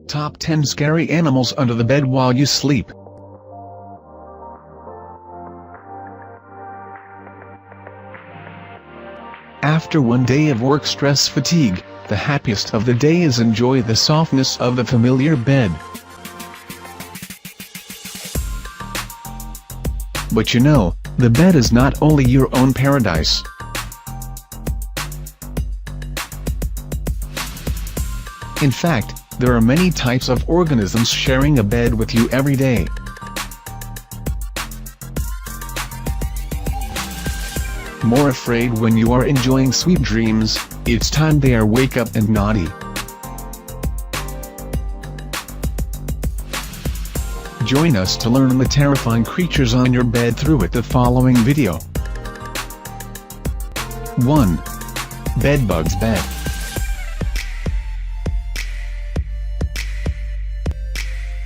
Top 10 Scary Animals Under the Bed While You Sleep. After one day of work stress fatigue, the happiest of the day is enjoy the softness of the familiar bed. But you know, the bed is not only your own paradise. In fact, there are many types of organisms sharing a bed with you every day. More afraid when you are enjoying sweet dreams, it's time they are wake up and naughty. Join us to learn the terrifying creatures on your bed through the following video. 1. Bedbugs bed.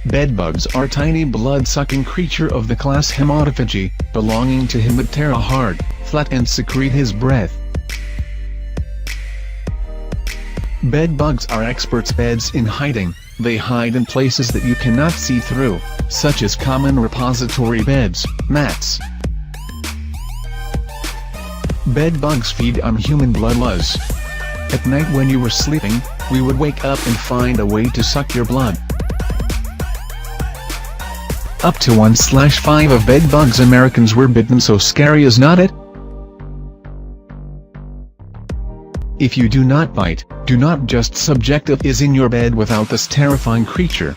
Bedbugs are tiny blood-sucking creature of the class Haematophagy, belonging to Hemiptera hard, flat and secrete his breath. Bedbugs are experts beds in hiding. They hide in places that you cannot see through, such as common repository beds, mats. Bedbugs feed on human bloodlust. At night when you were sleeping, we would wake up and find a way to suck your blood. Up to 1/5 of bedbugs Americans were bitten. So scary, is not it? If you do not bite, do not just subjective is in your bed without this terrifying creature.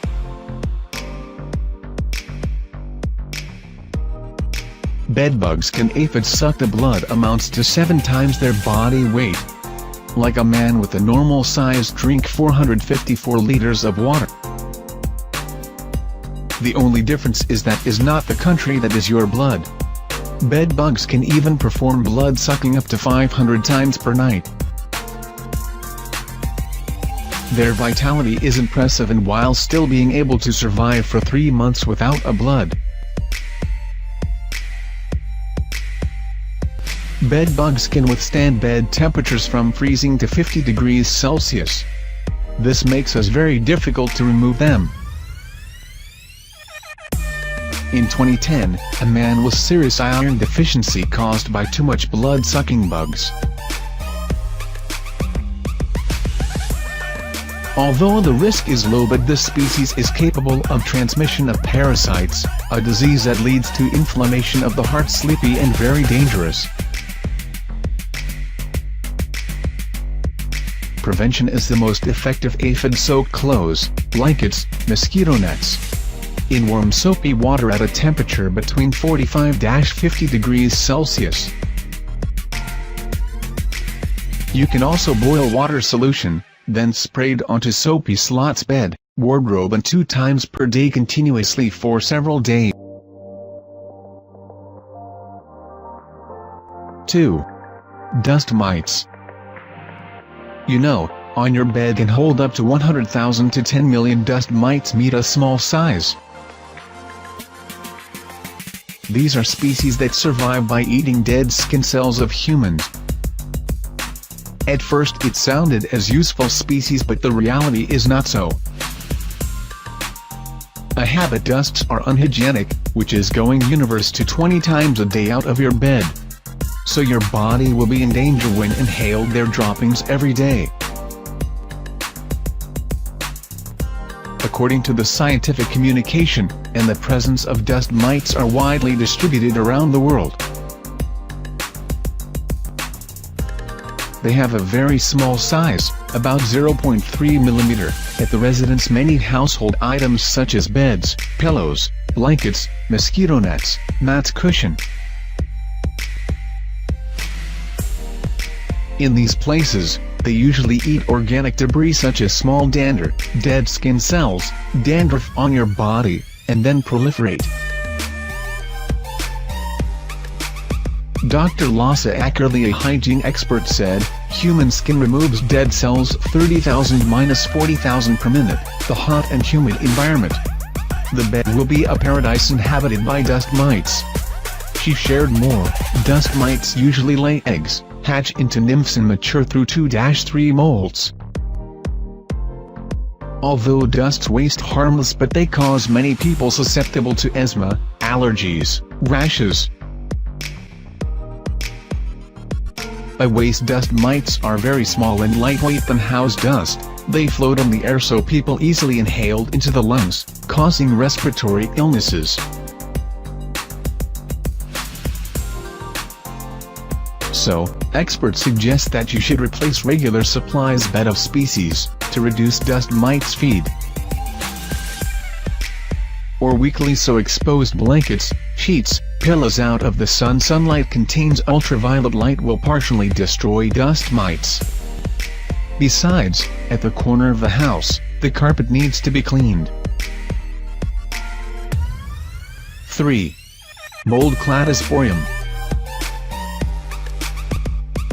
Bedbugs can aphids suck the blood amounts to 7 times their body weight. Like a man with a normal size drink 454 liters of water. The only difference is that is not the country that is your blood. Bedbugs can even perform blood sucking up to 500 times per night. Their vitality is impressive, and while still being able to survive for 3 months without a blood. Bedbugs can withstand bed temperatures from freezing to 50 degrees Celsius. This makes it very difficult to remove them. In 2010, a man with serious iron deficiency caused by too much blood-sucking bugs. Although the risk is low, but this species is capable of transmission of parasites, a disease that leads to inflammation of the heart, sleepy and very dangerous. Prevention is the most effective. Aphid-soaked clothes, blankets, mosquito nets. In warm soapy water at a temperature between 45–50 degrees Celsius. You can also boil water solution, then sprayed onto soapy slots, bed, wardrobe, and 2 times per day continuously for several days. 2. Dust mites. You know, on your bed can hold up to 100,000 to 10 million dust mites meet a small size. These are species that survive by eating dead skin cells of humans. At first it sounded as useful species, but the reality is not so. A habit, dusts are unhygienic, which is going universe to 20 times a day out of your bed. So your body will be in danger when inhaled their droppings every day. According to the scientific communication, and the presence of dust mites are widely distributed around the world. They have a very small size, about 0.3 mm, at the residence. Many household items such as beds, pillows, blankets, mosquito nets, mats, cushion. In these places, they usually eat organic debris such as small dander, dead skin cells, dandruff on your body, and then proliferate. Dr. Lassa Ackerley, a hygiene expert, said, human skin removes dead cells 30,000–40,000 per minute. The hot and humid environment. The bed will be a paradise inhabited by dust mites. She shared more. Dust mites usually lay eggs, hatch into nymphs and mature through 2–3 molts. Although dust waste harmless, but they cause many people susceptible to asthma, allergies, rashes. Waste dust mites are very small and lightweight than house dust. They float on the air so people easily inhale into the lungs, causing respiratory illnesses. So, experts suggest that you should replace regular supplies bed of species, to reduce dust mites feed. Or weekly so exposed blankets, sheets, pillows out of the sunlight contains ultraviolet light will partially destroy dust mites. Besides, at the corner of the house, the carpet needs to be cleaned. 3. Mold cladosporium.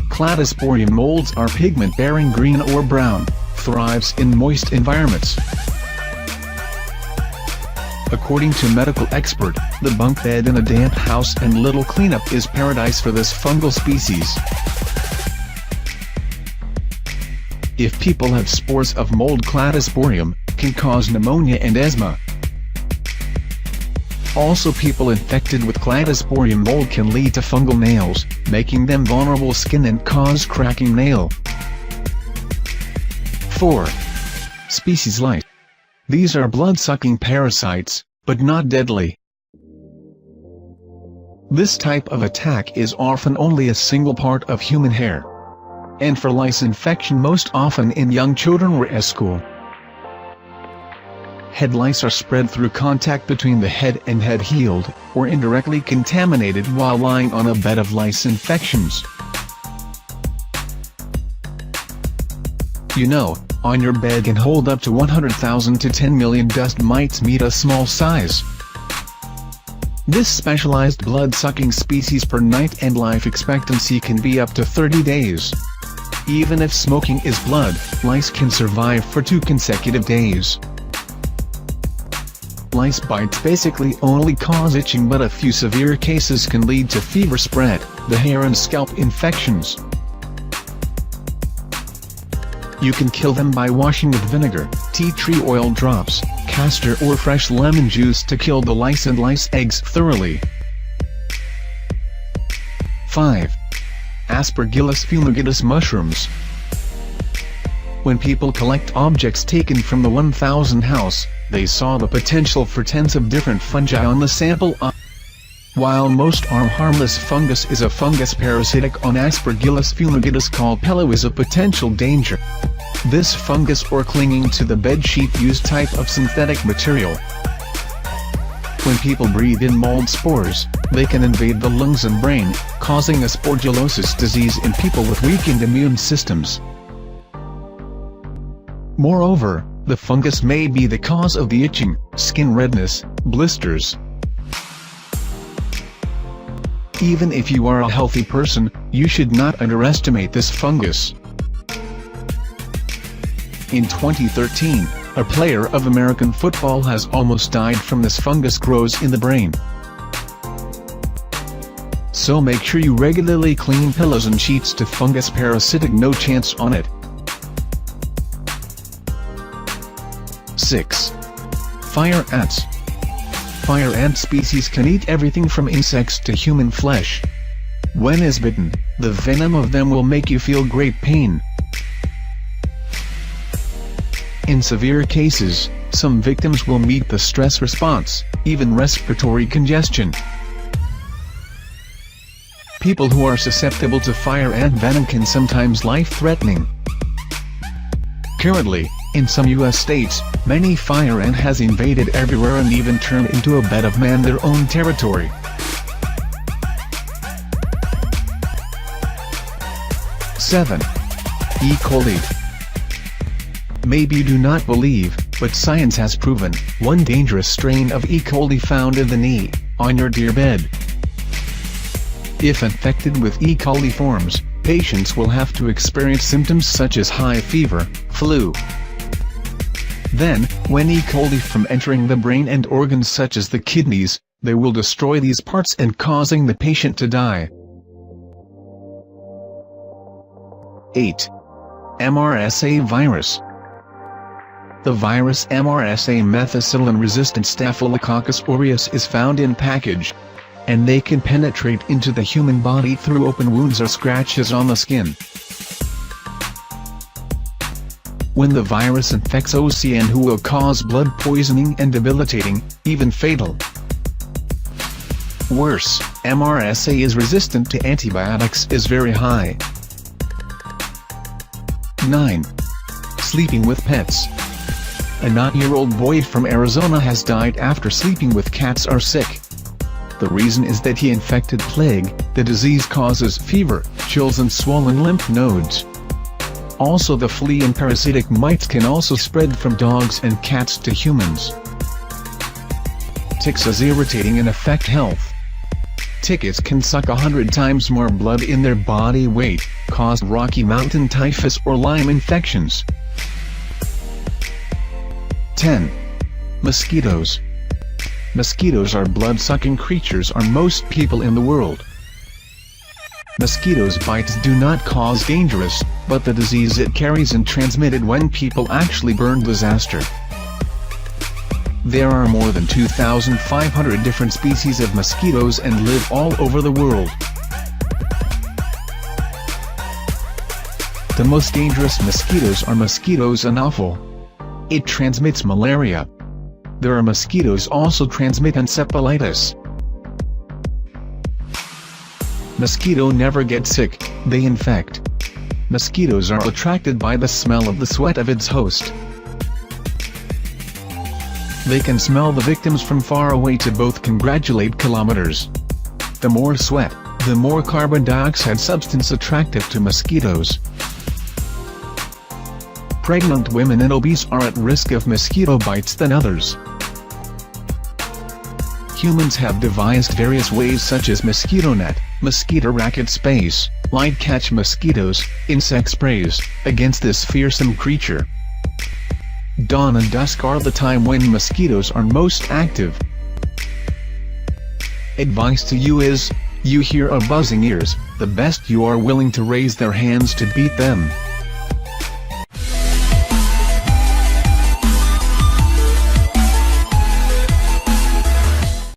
Cladosporium molds are pigment-bearing green or brown, thrives in moist environments. According to medical expert, the bunk bed in a damp house and little cleanup is paradise for this fungal species. If people have spores of mold, cladosporium can cause pneumonia and asthma. Also, people infected with cladosporium mold can lead to fungal nails, making them vulnerable skin and cause cracking nail. 4. Species lice. These are blood-sucking parasites, but not deadly. This type of attack is often only a single part of human hair. And for lice infection most often in young children or at school. Head lice are spread through contact between the head and head healed, or indirectly contaminated while lying on a bed of lice infections. You know, on your bed can hold up to 100,000 to 10 million dust mites meet a small size. This specialized blood-sucking species per night and life expectancy can be up to 30 days. Even if smoking is blood, lice can survive for 2 consecutive days. Lice bites basically only cause itching, but a few severe cases can lead to fever spread, the hair and scalp infections. You can kill them by washing with vinegar, tea tree oil drops, castor or fresh lemon juice to kill the lice and lice eggs thoroughly. 5. Aspergillus fumigatus mushrooms. When people collect objects taken from the 1000 house, they saw the potential for tens of different fungi on the sample. While most are harmless, fungus is a fungus parasitic on Aspergillus fumigatus called Pello is a potential danger. This fungus or clinging to the bed sheet use type of synthetic material. When people breathe in mold spores, they can invade the lungs and brain, causing aspergillosis disease in people with weakened immune systems. Moreover, the fungus may be the cause of the itching, skin redness, blisters. Even if you are a healthy person, you should not underestimate this fungus. In 2013, a player of American football has almost died from this fungus grows in the brain. So make sure you regularly clean pillows and sheets to fungus parasitic, no chance on it. 6. Fire ants. Fire ant species can eat everything from insects to human flesh. When is bitten, the venom of them will make you feel great pain. In severe cases, some victims will meet the stress response, even respiratory congestion. People who are susceptible to fire ant venom can sometimes life-threatening. Currently, in some U.S. states, many fire ant has invaded everywhere and even turned into a bed of man their own territory. Seven. E. coli. Maybe you do not believe, but science has proven, one dangerous strain of E. coli found in the knee, on your dear bed. If infected with E. coli forms, patients will have to experience symptoms such as high fever, flu. Then, when E. coli from entering the brain and organs such as the kidneys, they will destroy these parts and causing the patient to die. 8. MRSA virus. The virus MRSA methicillin-resistant Staphylococcus aureus is found in package, and they can penetrate into the human body through open wounds or scratches on the skin. When the virus infects OCN, who will cause blood poisoning and debilitating, even fatal. Worse, MRSA is resistant to antibiotics is very high. 9. Sleeping with pets. A 9-year-old boy from Arizona has died after sleeping with cats are sick. The reason is that he infected plague. The disease causes fever, chills and swollen lymph nodes. Also, the flea and parasitic mites can also spread from dogs and cats to humans. Ticks is irritating and affect health. Ticks can suck 100 times more blood in their body weight, cause Rocky Mountain typhus or Lyme infections. 10. Mosquitoes. Mosquitoes are blood-sucking creatures on most people in the world. Mosquitoes' bites do not cause dangerous, but the disease it carries and transmitted when people actually burn disaster. There are more than 2,500 different species of mosquitoes and live all over the world. The most dangerous mosquitoes are mosquitoes Anopheles. It transmits malaria. There are mosquitoes also transmit encephalitis. Mosquito never get sick, they infect. Mosquitoes are attracted by the smell of the sweat of its host. They can smell the victims from far away to both congratulate kilometers. The more sweat, the more carbon dioxide substance attractive to mosquitoes. Pregnant women and obese are at risk of mosquito bites than others. Humans have devised various ways such as mosquito net, mosquito racket space, light catch mosquitoes, insect sprays, against this fearsome creature. Dawn and dusk are the time when mosquitoes are most active. Advice to you is, you hear a buzzing ears, the best you are willing to raise their hands to beat them.